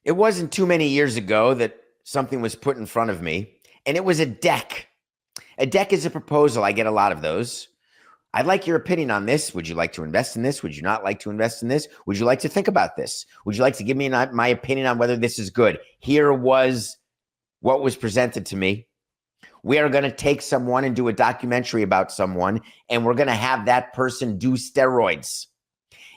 It wasn't too many years ago that something was put in front of me, and it was a deck. A deck is a proposal. I get a lot of those. I'd like your opinion on this. Would you like to invest in this? Would you not like to invest in this? Would you like to think about this? Would you like to give me my opinion on whether this is good? Here was what was presented to me. We are going to take someone and do a documentary about someone, and we're going to have that person do steroids.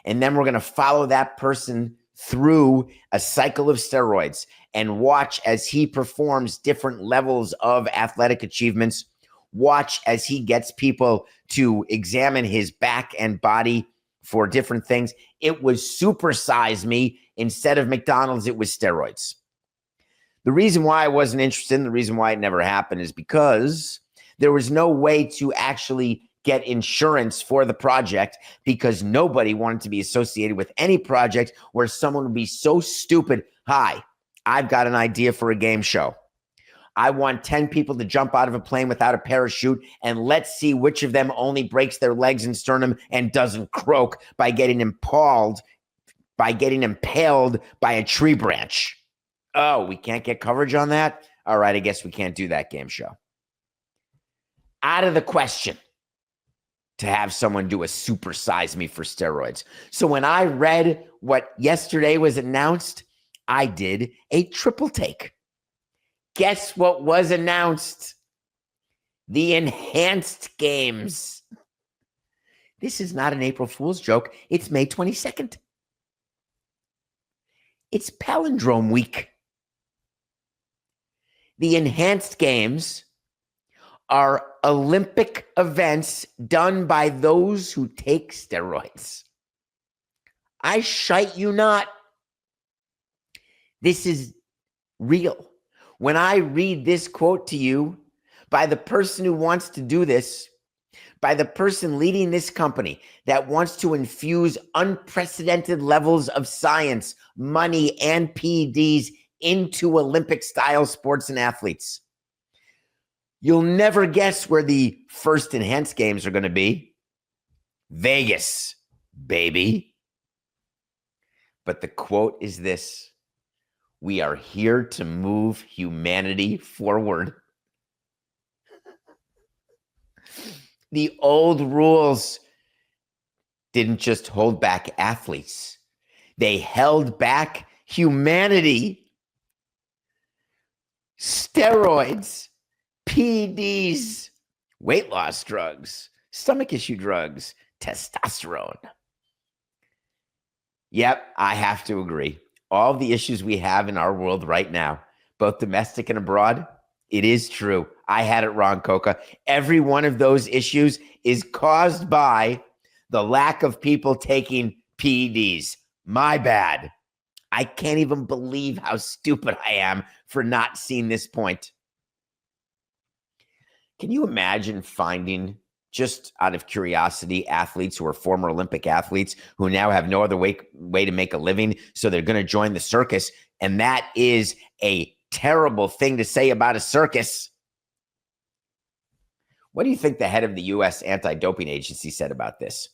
And then we're going to follow that person through a cycle of steroids and watch as he performs different levels of athletic achievements. Watch as he gets people to examine his back and body for different things. It was Supersize Me. Instead of McDonald's, it was steroids. The reason why I wasn't interested and the reason why it never happened is because there was no way to actually get insurance for the project, because nobody wanted to be associated with any project where someone would be so stupid. Hi, I've got an idea for a game show. I want 10 people to jump out of a plane without a parachute, and let's see which of them only breaks their legs and sternum and doesn't croak by getting impaled by a tree branch. Oh, we can't get coverage on that? All right, I guess we can't do that game show. Out of the question to have someone do a Supersize Me for steroids. So when I read what yesterday was announced, I did a triple take. Guess what was announced? The enhanced games. This is not an April Fool's joke. It's May 22nd. It's Palindrome Week. The enhanced games are Olympic events done by those who take steroids. I shite you not. This is real. When I read this quote to you by the person who wants to do this, by the person leading this company that wants to infuse unprecedented levels of science, money, and PEDs into Olympic-style sports and athletes, you'll never guess where the first enhanced games are going to be. Vegas, baby. But the quote is this: we are here to move humanity forward. The old rules didn't just hold back athletes. They held back humanity. Steroids, PEDs, weight loss drugs, stomach issue drugs, testosterone. Yep, I have to agree. All the issues we have in our world right now, both domestic and abroad, it is true. I had it wrong, Coca. Every one of those issues is caused by the lack of people taking PEDs. My bad. I can't even believe how stupid I am for not seeing this point. Can you imagine finding, just out of curiosity, athletes who are former Olympic athletes who now have no other way to make a living, so they're going to join the circus? And that is a terrible thing to say about a circus. What do you think the head of the U.S. anti-doping agency said about this?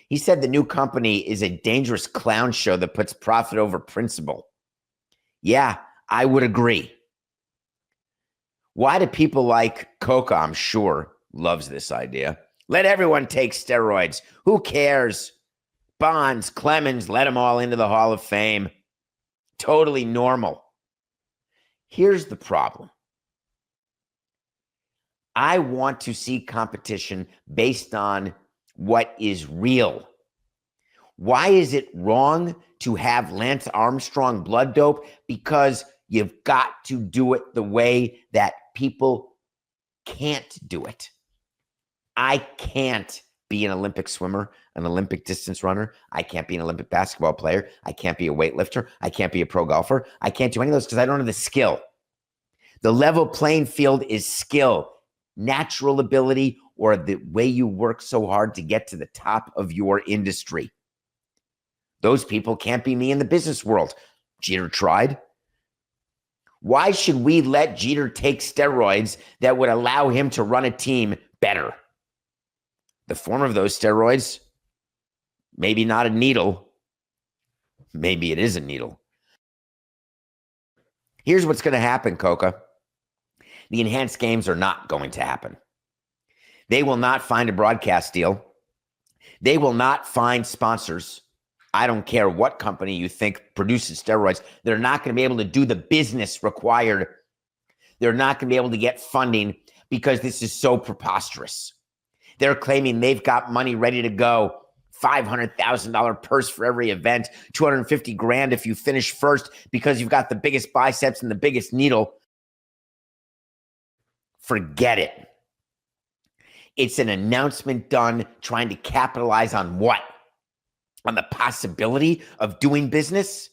He said the new company is a dangerous clown show that puts profit over principle. Yeah, I would agree. Why do people like Coca, I'm sure, loves this idea? Let everyone take steroids. Who cares? Bonds, Clemens, let them all into the Hall of Fame. Totally normal. Here's the problem. I want to see competition based on what is real. Why is it wrong to have Lance Armstrong blood dope? Because you've got to do it the way that people can't do it. I can't be an Olympic swimmer, an Olympic distance runner. I can't be an Olympic basketball player. I can't be a weightlifter. I can't be a pro golfer. I can't do any of those because I don't have the skill. The level playing field is skill, natural ability, or the way you work so hard to get to the top of your industry. Those people can't be me in the business world. Jeter tried. Why should we let Jeter take steroids that would allow him to run a team better? The form of those steroids, maybe not a needle. Maybe it is a needle. Here's what's going to happen, Coca. The enhanced games are not going to happen. They will not find a broadcast deal. They will not find sponsors. I don't care what company you think produces steroids. They're not going to be able to do the business required. They're not going to be able to get funding because this is so preposterous. They're claiming they've got money ready to go. $500,000 purse for every event, $250,000 if you finish first because you've got the biggest biceps and the biggest needle. Forget it. It's an announcement done trying to capitalize on what? On the possibility of doing business?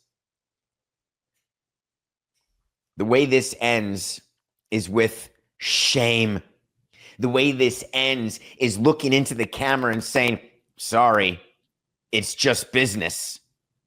The way this ends is with shame. The way this ends is looking into the camera and saying, sorry, it's just business.